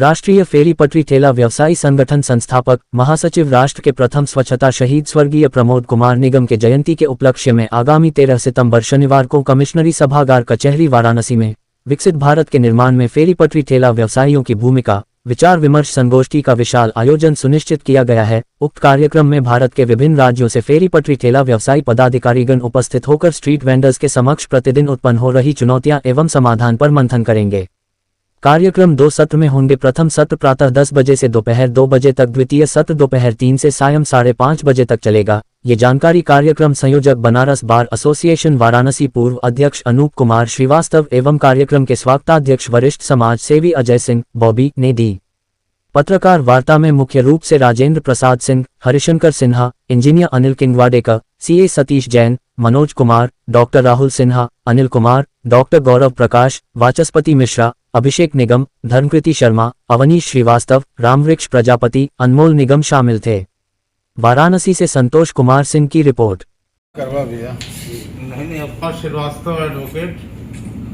राष्ट्रीय फेरी पटरी ठेला व्यवसायी संगठन संस्थापक महासचिव राष्ट्र के प्रथम स्वच्छता शहीद स्वर्गीय प्रमोद कुमार निगम के जयंती के उपलक्ष्य में आगामी 13 सितंबर शनिवार को कमिश्नरी सभागार कचहरी वाराणसी में विकसित भारत के निर्माण में फेरी पटरी ठेला व्यवसायियों की भूमिका विचार विमर्श संगोष्ठी का विशाल आयोजन सुनिश्चित किया गया है। उक्त कार्यक्रम में भारत के विभिन्न राज्यों से फेरी पटरी ठेला व्यवसायी पदाधिकारीगण उपस्थित होकर स्ट्रीट वेंडर्स के समक्ष प्रतिदिन उत्पन्न हो रही चुनौतियां एवं समाधान पर मंथन करेंगे। कार्यक्रम 2 सत्र में होंगे। प्रथम सत्र प्रातः 10 बजे से दोपहर 2 बजे तक, द्वितीय सत्र दोपहर 3 से सायं 5:30 बजे तक चलेगा। ये जानकारी कार्यक्रम संयोजक बनारस बार एसोसिएशन वाराणसी पूर्व अध्यक्ष अनूप कुमार श्रीवास्तव एवं कार्यक्रम के स्वागताध्यक्ष वरिष्ठ समाज सेवी अजय सिंह बॉबी ने दी। पत्रकार वार्ता में मुख्य रूप से Rajendra Prasad Singh, Harishankar Sinha, engineer Anil Kingwadekar, CA Satish Jain, Manoj Kumar, doctor Rahul Sinha, Anil Kumar, doctor Gaurav Prakash, Vachaspati Mishra, Abhishek Nigam, Dharmakriti Sharma, Avneesh Shrivastava, Ramvriksh Prajapati, Anmol Nigam शामिल थे। वाराणसी से संतोष कुमार सिंह की रिपोर्ट। करवा भैया नहीं अपना श्रीवास्तव एडवोकेट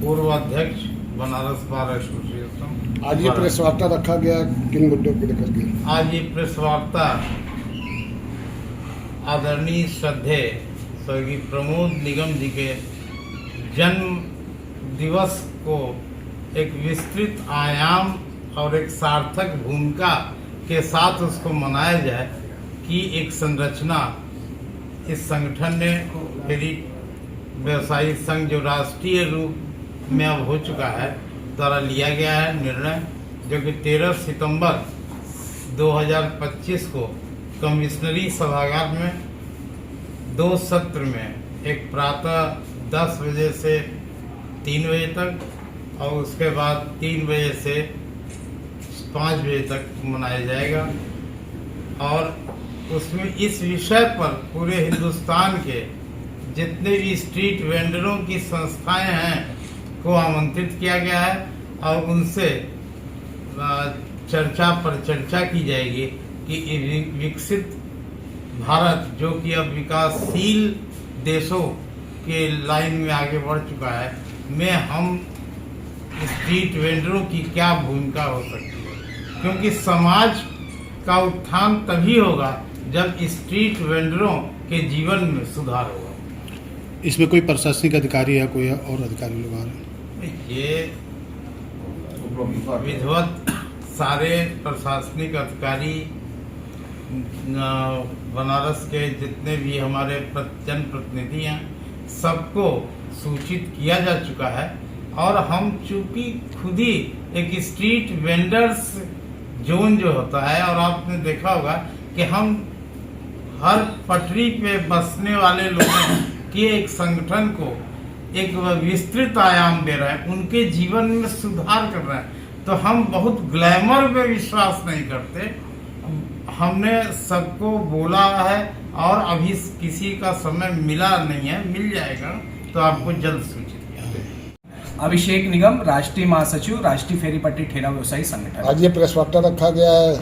पूर्व अध्यक्ष बनारस बार एसोसिएशन। आज ये प्रेस वार्ता रखा गया किन मुद्दों को लेकर के? आज ये प्रेस वार्ता आदरणीय श्रद्धेय स्वर्गीय प्रमोद निगम जी के जन्म दिवस को एक विस्तृत आयाम और एक सार्थक भूमिका के साथ उसको मनाया जाए कि एक संरचना इस संगठन ने फेरी व्यवसायी संघ जो राष्ट्रीय रूप में अब हो चुका है द्वारा लिया गया है निर्णय, जो कि 13 सितंबर 2025 को कमिश्नरी सभागार में 2 सत्र में एक प्रातः 10 बजे से 3 बजे तक और उसके बाद 3 बजे से 5 बजे तक मनाया जाएगा। और उसमें इस विषय पर पूरे हिंदुस्तान के जितने भी स्ट्रीट वेंडरों की संस्थाएं हैं को आमंत्रित किया गया है और उनसे चर्चा पर चर्चा की जाएगी कि विकसित भारत जो कि अब विकासशील देशों के लाइन में आगे बढ़ चुका है में हम स्ट्रीट वेंडरों की क्या भूमिका हो सकती है, क्योंकि समाज का उत्थान तभी होगा जब स्ट्रीट वेंडरों के जीवन में सुधार होगा। इसमें कोई प्रशासनिक अधिकारी या कोई और अधिकारी लोग आ रहे हैं? ये विधिवत सारे प्रशासनिक अधिकारी बनारस के जितने भी हमारे जनप्रतिनिधि हैं सबको सूचित किया जा चुका है। और हम चूंकि खुद ही एक स्ट्रीट वेंडर्स जोन जो होता है, और आपने देखा होगा कि हम हर पटरी पे बसने वाले लोगों के एक संगठन को एक विस्तृत आयाम दे रहे हैं, उनके जीवन में सुधार कर रहे हैं। तो हम बहुत ग्लैमर में विश्वास नहीं करते। हमने सबको बोला है और अभी किसी का समय मिला नहीं है, मिल जाएगा तो आपको जल्द सूचित किया जाएगा। अभिषेक निगम, राष्ट्रीय महासचिव, राष्ट्रीय फेरी पटरी ठेला व्यवसायी संगठन। आज ये प्रेस वार्ता रखा गया है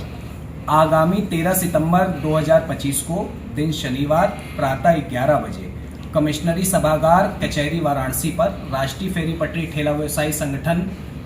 आगामी 13 सितंबर 2025 को दिन शनिवार प्रातः 11 बजे कमिश्नरी सभागार कचहरी वाराणसी पर राष्ट्रीय फेरी पटरी ठेला व्यवसायी संगठन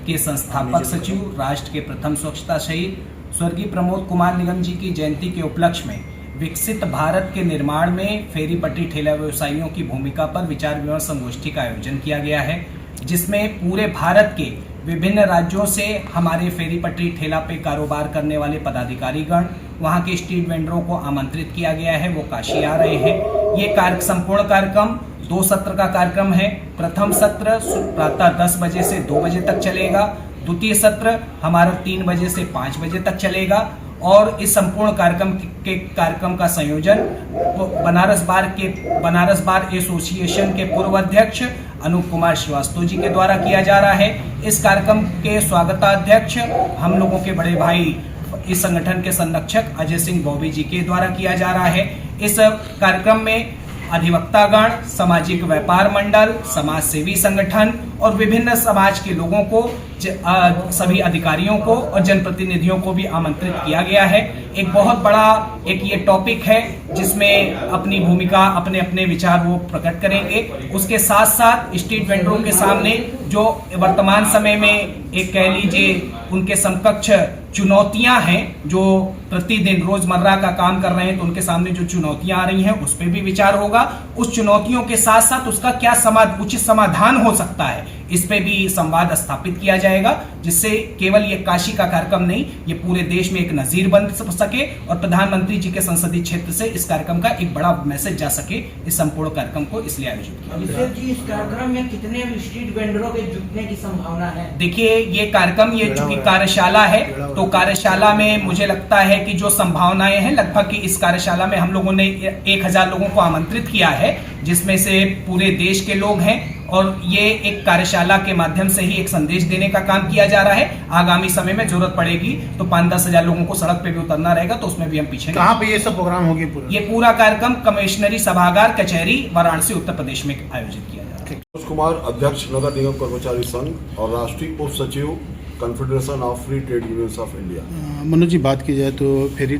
के संस्थापक सचिव, राष्ट्र के प्रथम स्वच्छता शहीद स्वर्गीय प्रमोद कुमार निगम जी की जयंती के उपलक्ष्य में विकसित भारत के निर्माण में फेरी पटरी ठेला व्यवसायियों की भूमिका पर विचार विमर्श संगोष्ठी का आयोजन किया गया है, जिसमें पूरे भारत के विभिन्न राज्यों से हमारे फेरी पटरी ठेला पे कारोबार करने वाले पदाधिकारीगण, वहाँ के स्ट्रीट वेंडरों को आमंत्रित किया गया है, वो काशी आ रहे हैं। ये संपूर्ण कार्यक्रम 2 सत्र का कार्यक्रम है। प्रथम सत्र प्रातः 10 बजे से 2 बजे तक चलेगा, द्वितीय सत्र हमारा 3 बजे से 5 बजे तक चलेगा। और इस संपूर्ण कार्यक्रम का संयोजन बनारस बार एसोसिएशन के पूर्व अध्यक्ष अनूप कुमार श्रीवास्तव जी के द्वारा किया जा रहा है। इस कार्यक्रम के स्वागताध्यक्ष हम लोगों के बड़े भाई, इस संगठन के संरक्षक अजय सिंह बॉबी जी के द्वारा किया जा रहा है। इस कार्यक्रम में अधिवक्तागण, सामाजिक व्यापार मंडल, समाज सेवी संगठन और विभिन्न समाज के लोगों को, सभी अधिकारियों को और जनप्रतिनिधियों को भी आमंत्रित किया गया है। एक बहुत बड़ा एक ये टॉपिक है जिसमें अपनी भूमिका, अपने अपने विचार वो प्रकट करेंगे। उसके साथ साथ स्ट्रीट वेंडरों के सामने जो वर्तमान समय में एक कह लीजिए उनके समकक्ष चुनौतियां हैं जो प्रतिदिन रोजमर्रा का काम कर रहे हैं, तो उनके सामने जो चुनौतियां आ रही हैं उस पर भी विचार होगा। उस चुनौतियों के साथ साथ उसका क्या उचित समाधान हो सकता है, इस पे भी संवाद स्थापित किया जाएगा, जिससे केवल ये काशी का कार्यक्रम नहीं, ये पूरे देश में एक नजीर बन सके और प्रधानमंत्री जी के संसदीय क्षेत्र से इस कार्यक्रम का एक बड़ा मैसेज जा सके। इस संपूर्ण कार्यक्रम को इसलिए आयोजित किया। अभिषेक जी, इस कार्यक्रम में कितने स्ट्रीट वेंडरों के जुटने की संभावना है? देखिए, ये कार्यक्रम, ये चूंकि कार्यशाला है, तो कार्यशाला में मुझे लगता है कि जो संभावनाएं हैं, लगभग कि इस कार्यशाला में हम लोगों ने 1000 लोगों को आमंत्रित किया है, जिसमें से पूरे देश के लोग हैं, और ये एक कार्यशाला के माध्यम से ही एक संदेश देने का काम किया जा रहा है। आगामी समय में जरूरत पड़ेगी तो 5-10 हजार लोगों को सड़क पे भी उतरना रहेगा, तो उसमें भी हम पीछे नहीं। कहाँ पे ये सब प्रोग्राम होगी? ये पूरा कार्यक्रम कमिश्नरी सभागार कचहरी वाराणसी उत्तर प्रदेश में आयोजित किया जा रहा है। मनोज कुमार, अध्यक्ष नगर निगम कर्मचारी संघ और राष्ट्रीय उप सचिव confederation of free trade unions of India. Manoj ji, बात की जाए तो फेरी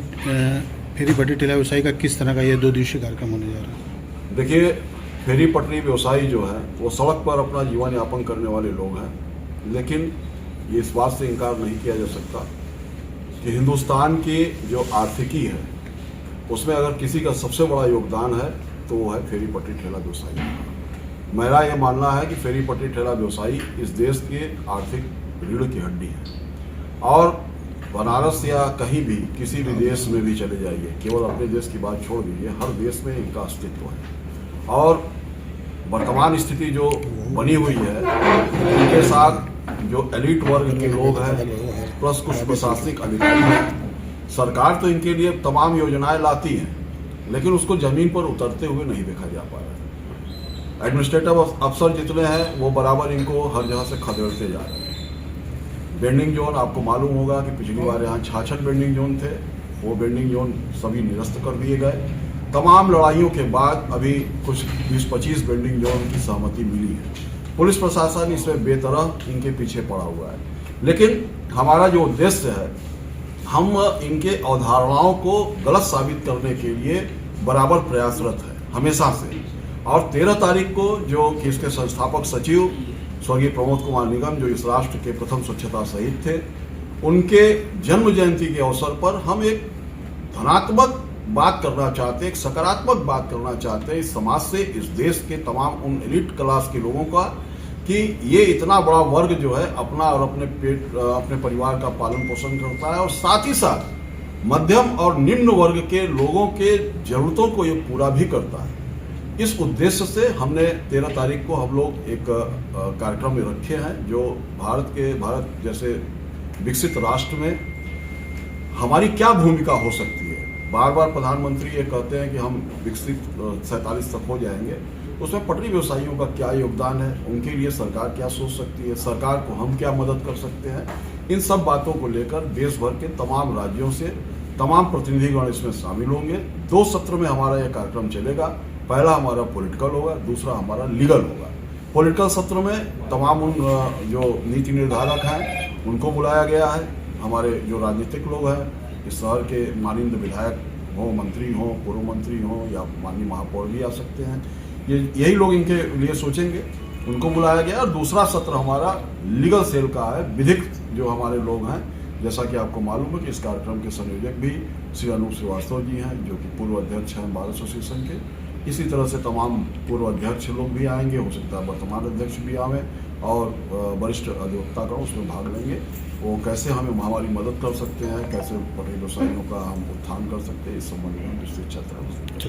पटरी ठेला व्यवसायी का किस तरह का ये 2 दिवसीय कार्यक्रम होने जा रहा है? देखिए, फेरी पटरी व्यवसायी जो है वो सड़क पर अपना जीवन यापन करने वाले लोग हैं, लेकिन ये इस बात से इनकार नहीं किया जा सकता कि हिंदुस्तान की जो आर्थिकी है उसमें अगर किसी का सबसे बड़ा योगदान है तो वो है फेरी पटरी ठेला व्यवसायी। मेरा ये मानना है कि फेरी पटरी ठेला व्यवसायी इस देश के आर्थिक रीढ़ की हड्डी है, और बनारस या कहीं भी किसी भी देश में भी चले जाइए, केवल अपने देश की बात छोड़ दीजिए, हर देश में इनका अस्तित्व है। और वर्तमान स्थिति जो बनी हुई है, इनके साथ जो एलिट वर्ग के लोग हैं प्लस कुछ प्रशासनिक अधिकारी हैं, सरकार तो इनके लिए तमाम योजनाएं लाती है, लेकिन उसको जमीन पर उतरते हुए नहीं देखा जा पा रहा है। एडमिनिस्ट्रेटिव अफसर जितने हैं वो बराबर इनको हर जगह से खदेड़ते जा रहे हैं। बेंडिंग जोन, आपको मालूम होगा कि पिछली बार यहाँ 66 बेंडिंग जोन थे, वो बेंडिंग जोन सभी निरस्त कर दिए गए। तमाम लड़ाइयों के बाद अभी कुछ 20-25 बेंडिंग जोन की सहमति मिली है। पुलिस प्रशासन इसमें बेतरह इनके पीछे पड़ा हुआ है, लेकिन हमारा जो उद्देश्य है, हम इनके अवधारणाओं को गलत साबित करने के लिए बराबर प्रयासरत है हमेशा से। और 13 तारीख को जो कि इसके संस्थापक सचिव स्वर्गीय प्रमोद कुमार निगम, जो इस राष्ट्र के प्रथम स्वच्छता शहीद थे, उनके जन्म जयंती के अवसर पर हम एक धनात्मक बात करना चाहते हैं, एक सकारात्मक बात करना चाहते हैं इस समाज से, इस देश के तमाम उन एलिट क्लास के लोगों का, कि ये इतना बड़ा वर्ग जो है अपना और अपने परिवार का पालन पोषण करता है, और साथ ही साथ मध्यम और निम्न वर्ग के लोगों के जरूरतों को ये पूरा भी करता है। इस उद्देश्य से हमने 13 तारीख को हम लोग एक कार्यक्रम में रखे हैं, जो भारत जैसे विकसित राष्ट्र में हमारी क्या भूमिका हो सकती है। बार बार प्रधानमंत्री ये कहते हैं कि हम विकसित 47 तक हो जाएंगे, उसमें पटरी व्यवसायियों का क्या योगदान है, उनके लिए सरकार क्या सोच सकती है, सरकार को हम क्या मदद कर सकते हैं। इन सब बातों को लेकर देश भर के तमाम राज्यों से तमाम प्रतिनिधिगण इसमें शामिल होंगे। 2 सत्र में हमारा यह कार्यक्रम चलेगा। पहला हमारा पॉलिटिकल होगा, दूसरा हमारा लीगल होगा। पॉलिटिकल सत्र में तमाम उन जो नीति निर्धारक हैं उनको बुलाया गया है, हमारे जो राजनीतिक लोग हैं, इस शहर के माननीय विधायक हो, मंत्री हो, पूर्व मंत्री हो, या माननीय महापौर भी आ सकते हैं, यही लोग इनके लिए सोचेंगे, उनको बुलाया गया। और दूसरा सत्र हमारा लीगल सेल का है, विधिक जो हमारे लोग हैं, जैसा कि आपको मालूम है कि इस कार्यक्रम के संयोजक भी श्री अनूप श्रीवास्तव जी हैं, जो कि पूर्व अध्यक्ष हैं बार एसोसिएशन के। इसी तरह से तमाम पूर्व अध्यक्ष लोग भी आएंगे, हो सकता है वर्तमान अध्यक्ष भी आवें, और वरिष्ठ अधिवक्तागण उसमें भाग लेंगे। वो कैसे हमें हमारी मदद कर सकते हैं, कैसे पटरी व्यवसायियों का हम उत्थान कर सकते हैं, इस संबंध में विस्तृत चर्चा हो सकती है।